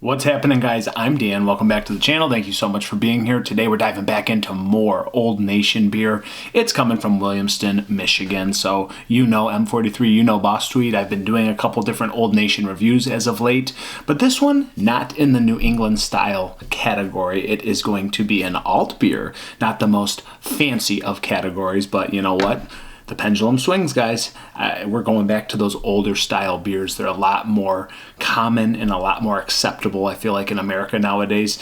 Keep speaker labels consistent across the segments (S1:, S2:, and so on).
S1: What's happening, guys? I'm Dan. Welcome back to the channel. Thank you so much for being here. Today we're diving back into more Old Nation beer. It's coming from Williamston, Michigan. So you know M43, you know Boss Tweed. I've been doing a couple different Old Nation reviews as of late, but this one not in the New England style category. It is going to be an Altbier, not the most fancy of categories, but you know what? The pendulum swings, guys. We're going back to those older style beers. They're a lot more common and a lot more acceptable, I feel like, in America nowadays.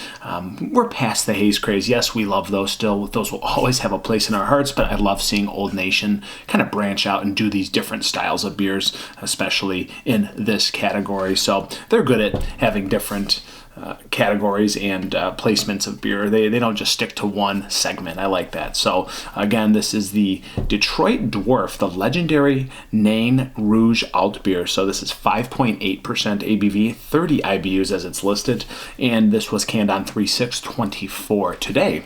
S1: We're past the haze craze. Yes, we love those still. Those will always have a place in our hearts, but I love seeing Old Nation kind of branch out and do these different styles of beers, especially in this category. So they're good at having different categories and placements of beer. They don't just stick to one segment. I like that. So again, this is the Detroit Dwarf, the legendary Nain Rouge Altbier. So this is 5.8% ABV, 30 IBUs as it's listed, and this was canned on 3/6/24 today.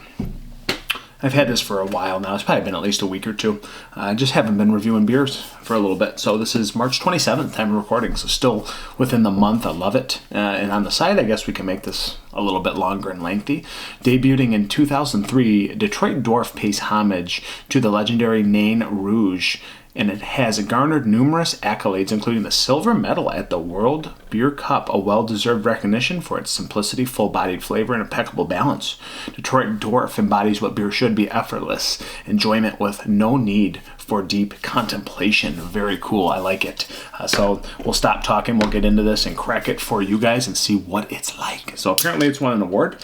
S1: I've had this for a while now. It's probably been at least a week or two. I just haven't been reviewing beers for a little bit. So this is March 27th, time of recording, so still within the month. I love it. And on the side, I guess we can make this a little bit longer and lengthy. Debuting in 2003, Detroit Dwarf pays homage to the legendary Nain Rouge, and it has garnered numerous accolades, including the silver medal at the World Beer Cup, a well-deserved recognition for its simplicity, full-bodied flavor, and impeccable balance. Detroit Dwarf embodies what beer should be: effortless enjoyment with no need for deep contemplation. Very cool. I like it. So we'll stop talking. We'll get into this and crack it for you guys and see what it's like. So apparently it's won an award.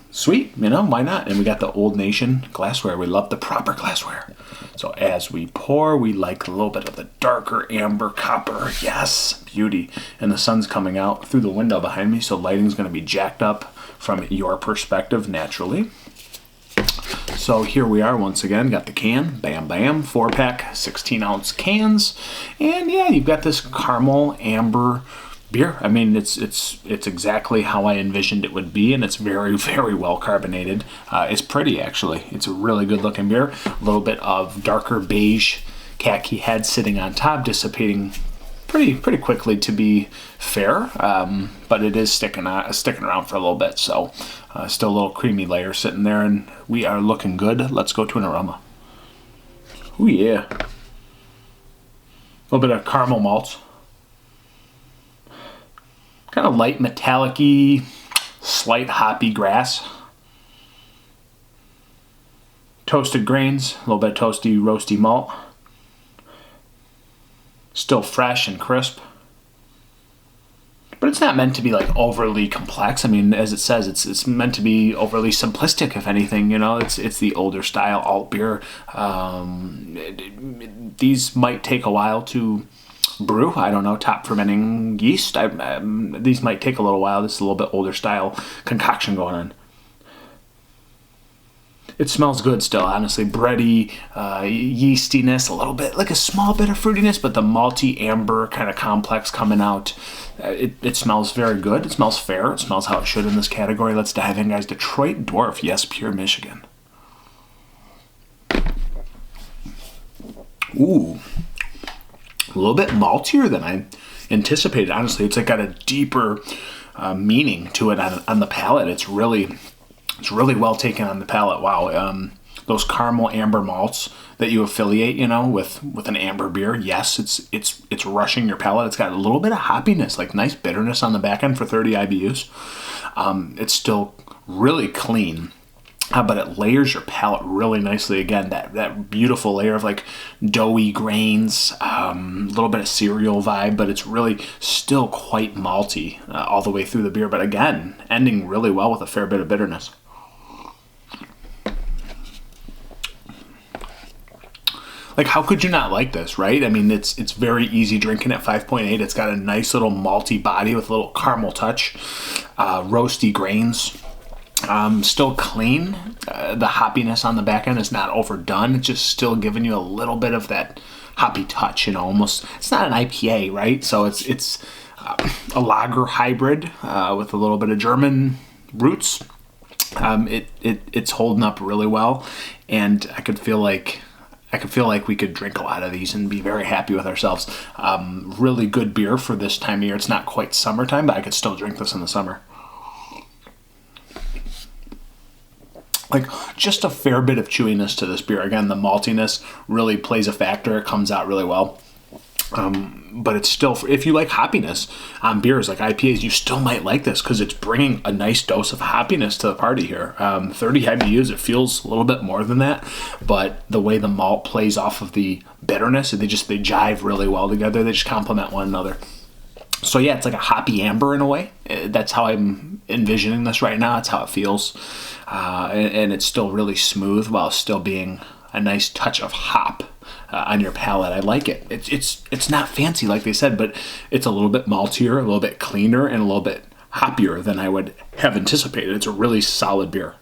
S1: Sweet, you know, why not? And we got the Old Nation glassware. We love the proper glassware. So as we pour, we like a little bit of the darker amber copper. Yes, beauty. And the sun's coming out through the window behind me, so lighting's going to be jacked up from your perspective naturally. So here we are once again, got the can, bam bam, 4-pack, 16-ounce cans. And yeah, you've got this caramel amber beer. I mean, it's exactly how I envisioned it would be, and it's very, very well carbonated. It's pretty, actually. It's a really good looking beer. A little bit of darker beige khaki head sitting on top, dissipating pretty quickly, to be fair. But it is sticking around for a little bit. So still a little creamy layer sitting there, and we are looking good. Let's go to an aroma. Oh yeah. A little bit of caramel malts. Kind of light metallic-y, slight hoppy grass. Toasted grains, a little bit of toasty, roasty malt. Still fresh and crisp. But it's not meant to be like overly complex. I mean, as it says, it's meant to be overly simplistic, if anything. You know, it's the older style alt beer. These might take a while to brew. I don't know, top fermenting yeast. These might take a little while. This is a little bit older style concoction going on. It smells good still, honestly. Bready, yeastiness, a little bit, like a small bit of fruitiness, but the malty amber kind of complex coming out. It smells very good. It smells fair. It smells how it should in this category. Let's dive in, guys. Detroit Dwarf, yes, pure Michigan. Ooh. A little bit maltier than I anticipated. Honestly, it's like got a deeper meaning to it on the palate. It's really well taken on the palate. Wow. Those caramel amber malts that you affiliate, you know, with an amber beer. Yes, it's rushing your palate. It's got a little bit of hoppiness, like nice bitterness on the back end for 30 IBUs. It's still really clean. But it layers your palate really nicely. Again, that beautiful layer of like doughy grains, a little bit of cereal vibe, but it's really still quite malty all the way through the beer. But again, ending really well with a fair bit of bitterness. Like, how could you not like this, right? I mean, it's very easy drinking at 5.8. It's got a nice little malty body with a little caramel touch, roasty grains. Still clean. The hoppiness on the back end is not overdone. It's just still giving you a little bit of that hoppy touch, you know, almost. It's not an IPA, right? So it's a lager hybrid with a little bit of German roots. It's holding up really well, and I could feel like I could feel like we could drink a lot of these and be very happy with ourselves. Really good beer for this time of year. It's not quite summertime, but I could still drink this in the summer. Like, just a fair bit of chewiness to this beer. Again, the maltiness really plays a factor. It comes out really well. But it's still, if you like hoppiness on beers like IPAs, you still might like this because it's bringing a nice dose of hoppiness to the party here. 30 IBUs, it feels a little bit more than that, but the way the malt plays off of the bitterness, they jive really well together. They just complement one another. So yeah, it's like a hoppy amber in a way. That's how I'm envisioning this right now. That's how it feels. And it's still really smooth while still being a nice touch of hop on your palate. I like it. It's not fancy like they said, but it's a little bit maltier, a little bit cleaner, and a little bit hoppier than I would have anticipated. It's a really solid beer.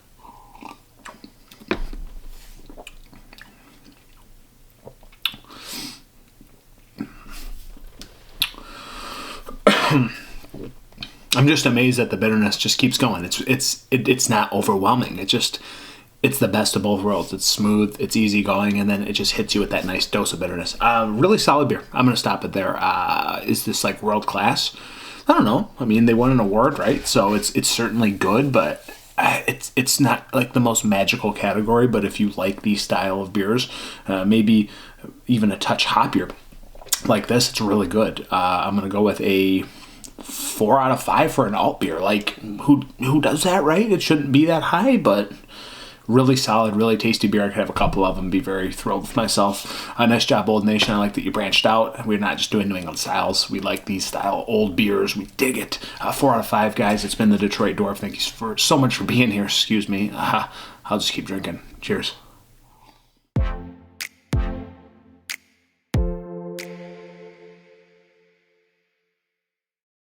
S1: I'm just amazed that the bitterness just keeps going. It's not overwhelming. It's the best of both worlds. It's smooth, it's easygoing, and then it just hits you with that nice dose of bitterness. Really solid beer. I'm gonna stop it there. Is this like world class? I don't know. I mean, they won an award, right? So it's certainly good, but it's not like the most magical category. But if you like these style of beers, maybe even a touch hoppier like this, it's really good. I'm gonna go with a 4 out of 5 for an alt beer. Like, who does that, right? It shouldn't be that high, but really solid, really tasty beer. I could have a couple of them, be very thrilled with myself. Nice job, Old Nation. I like that you branched out. We're not just doing New England styles. We like these style old beers. We dig it. 4 out of 5, guys. It's been the Detroit Dwarf. Thank you so much for being here. Excuse me. I'll just keep drinking. Cheers.